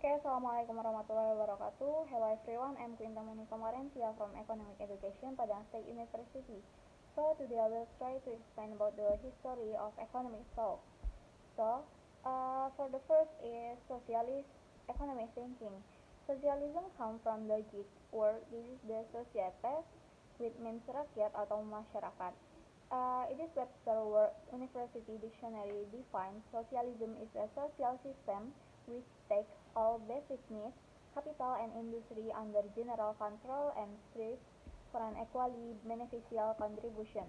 Oke, Assalamualaikum warahmatullahi wabarakatuh. Hello everyone, I'm Quinta Monica Morentia from Economic Education, Padang State University. So, today I will try to explain about the history of economic thought. For the first is socialist economic thinking. Socialism comes from the Greek word, this is the societas, which means rakyat atau masyarakat. It is Webster University Dictionary defines socialism is a social system which takes all basic needs, capital and industry under general control and strives for an equally beneficial distribution.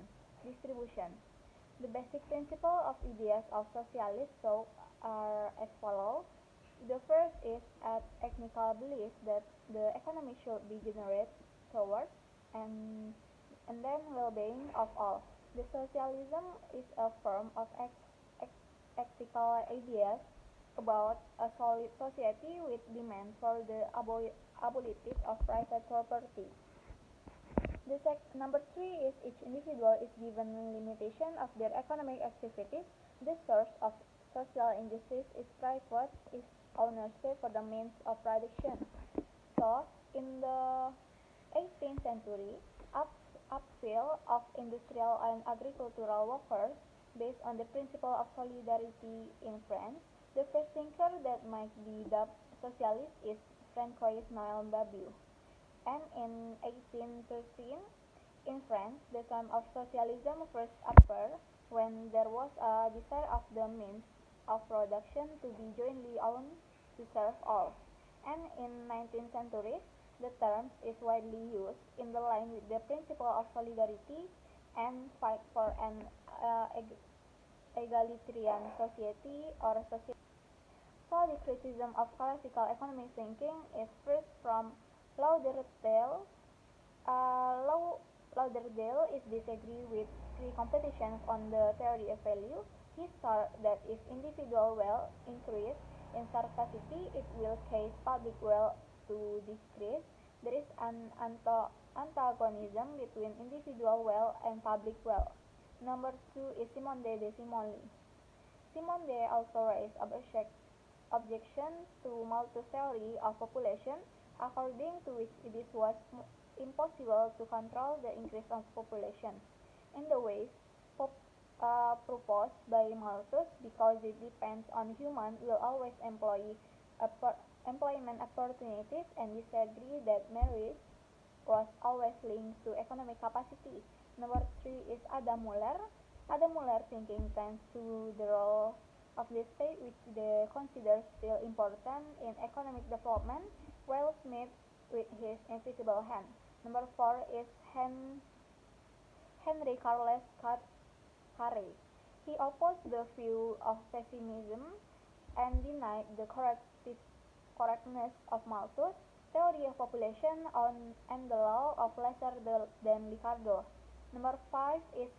The basic principle of ideas of socialist thought are as follows. The first is a technical belief that the economy should be generated towards and then well-being of all. The socialism is a form of ethical ideas about a solid society with demand for the abolition of private property. Number three is each individual is given limitation of their economic activities. The source of social injustice is private is ownership for the means of production. So, in the 18th century, upswell of industrial and agricultural workers based on the principle of solidarity in France. The first thinker that might be dubbed socialist is Francois Noël Barbier. And in 1813, in France, the term of socialism first appeared when there was a desire of the means of production to be jointly owned to serve all. And in 19th century, the term is widely used in the line with the principle of solidarity and fight for an egalitarian society or society. So the criticism of classical economic thinking is first from Lauderdale. Lauderdale is disagree with free competition on the theory of value. He saw that if individual wealth increase in scarcity, it will cause public wealth to decrease. There is an antagonism between individual wealth and public wealth. Number two is Simone de Simone. Simone de also raised objection to Malthus' theory of population, according to which it was impossible to control the increase of population in the ways proposed by Malthus, because it depends on human will always employment opportunities, and disagree that marriage was always linked to economic capacity. Number three is Adam Muller. Adam Muller thinking tends to the role of the state, which they consider still important in economic development, while Smith with his invisible hand. Number four is Henry Carles Carre. He opposed the view of pessimism and denied the correctness of Malthus' theory of population and the law of lesser than Ricardo. Number five is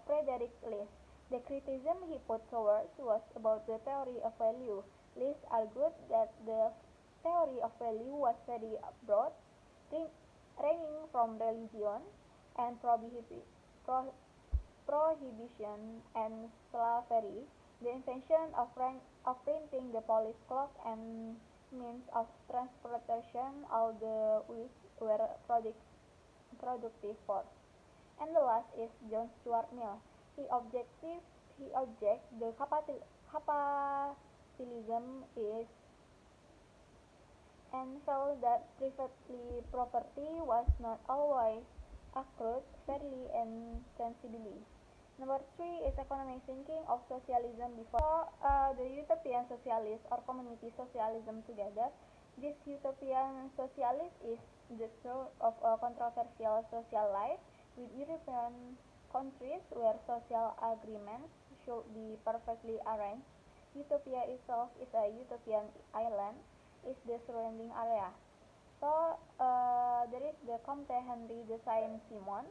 Frederick List. The criticism he put forward was about the theory of value. List argued that the theory of value was very broad, ranging from religion and prohibition and slavery, the invention of printing, the police clock, and means of transportation, all the which were productive force. And the last is John Stuart Mill. He objects the capitalism is and felt that property was not always accrued fairly and sensibly. Number three is economic thinking of socialism before the utopian socialist or community socialism together. This utopian socialist is the source of a controversial social life with European countries where social agreements should be perfectly arranged. Utopia itself is a utopian island, is the surrounding area. So there is the Comte Henry de Saint-Simon.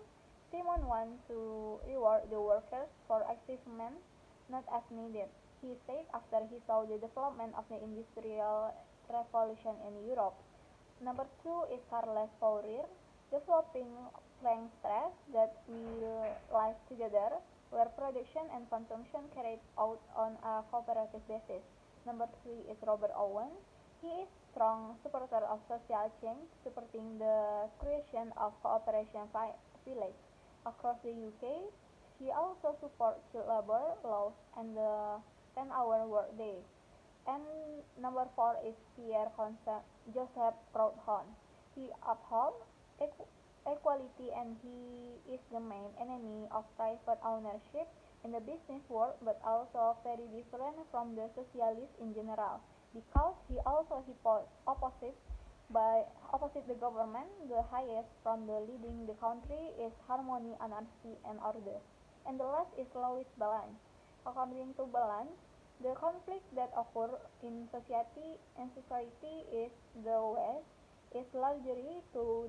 Simon wants to reward the workers for achievements not as needed. He said after he saw the development of the Industrial Revolution in Europe. Number two is Carles Fourier, developing plank stress that will live together, where production and consumption carried out on a cooperative basis. Number three is Robert Owen. He is strong supporter of social change, supporting the creation of cooperation village across the UK. He also supports child labor laws and the 10-hour workday. And number 4 is Pierre Joseph Proudhon. He upholds equality and he is the main enemy of private ownership in the business world, but also very different from the socialists in general because he also opposite the government. The highest from the leading the country is harmony, anarchy, and order. And the last is Louis Balance. According to Balance, the conflict that occur in society is the West is largely due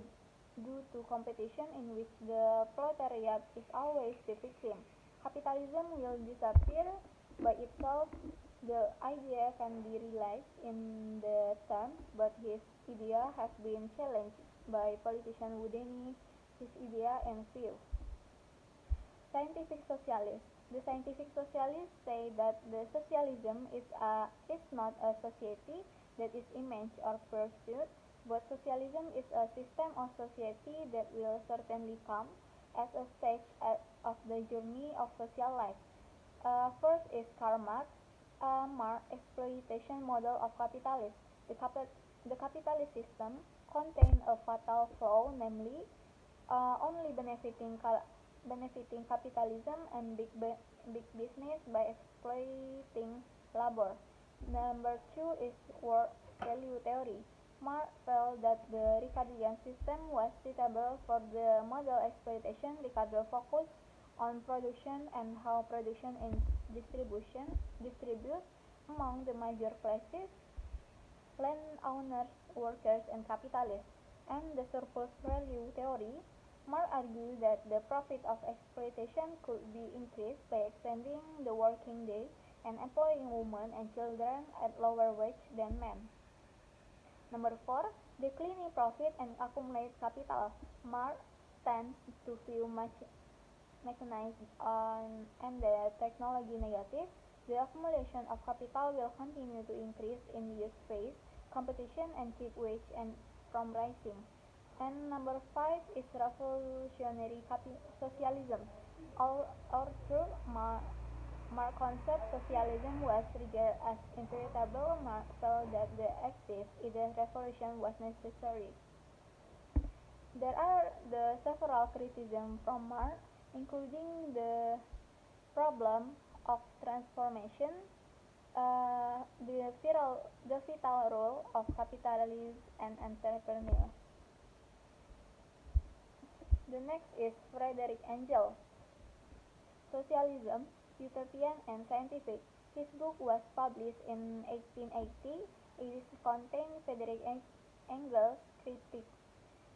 to competition in which the proletariat is always the victim. Capitalism will disappear by itself. The idea can be realized in the terms, but his idea has been challenged by politicians who deny his idea and view. Scientific socialists. The scientific socialists say that the socialism is not a society that is imaged or pursued, but socialism is a system of society that will certainly come as a stage of the journey of social life. First is Karl Marx, a exploitation model of capitalism. The capitalist system contains a fatal flaw, namely only benefiting capitalism and big business by exploiting labor. Number 2 is work value theory. Marx felt that the Ricardian system was suitable for the model exploitation. Ricardo focused on production and how production and distribution distribute among the major classes, landowners, workers, and capitalists. And the surplus value theory, Marx argued that the profit of exploitation could be increased by extending the working day and employing women and children at lower wage than men. Number 4, declining profit and accumulated capital. Marx tends to view mechanized and the technology negative. The accumulation of capital will continue to increase in use phase, competition and cheap wage and from rising. And number 5 is revolutionary socialism. Arthur Marx concept socialism was regarded as inevitable. Marx felt that the active either revolution was necessary. There are the several criticisms from Marx, including the problem of transformation, the vital role of capitalists and entrepreneurs. The next is Frederick Engels, Socialism, Utopian and Scientific. His book was published in 1880. It contains Frederick Engels' critique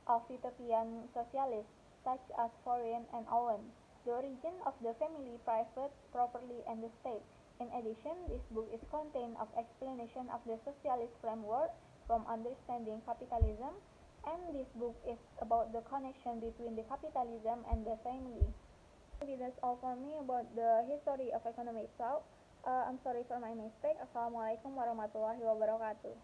of utopian socialists, such as Fourier and Owen, the origin of the family, private property, and the state. In addition, this book is contained of explanation of the socialist framework from understanding capitalism, and this book is about the connection between the capitalism and the family. Maybe that's all for me about the history of economic thought. I'm sorry for my mistake. Assalamualaikum warahmatullahi wabarakatuh.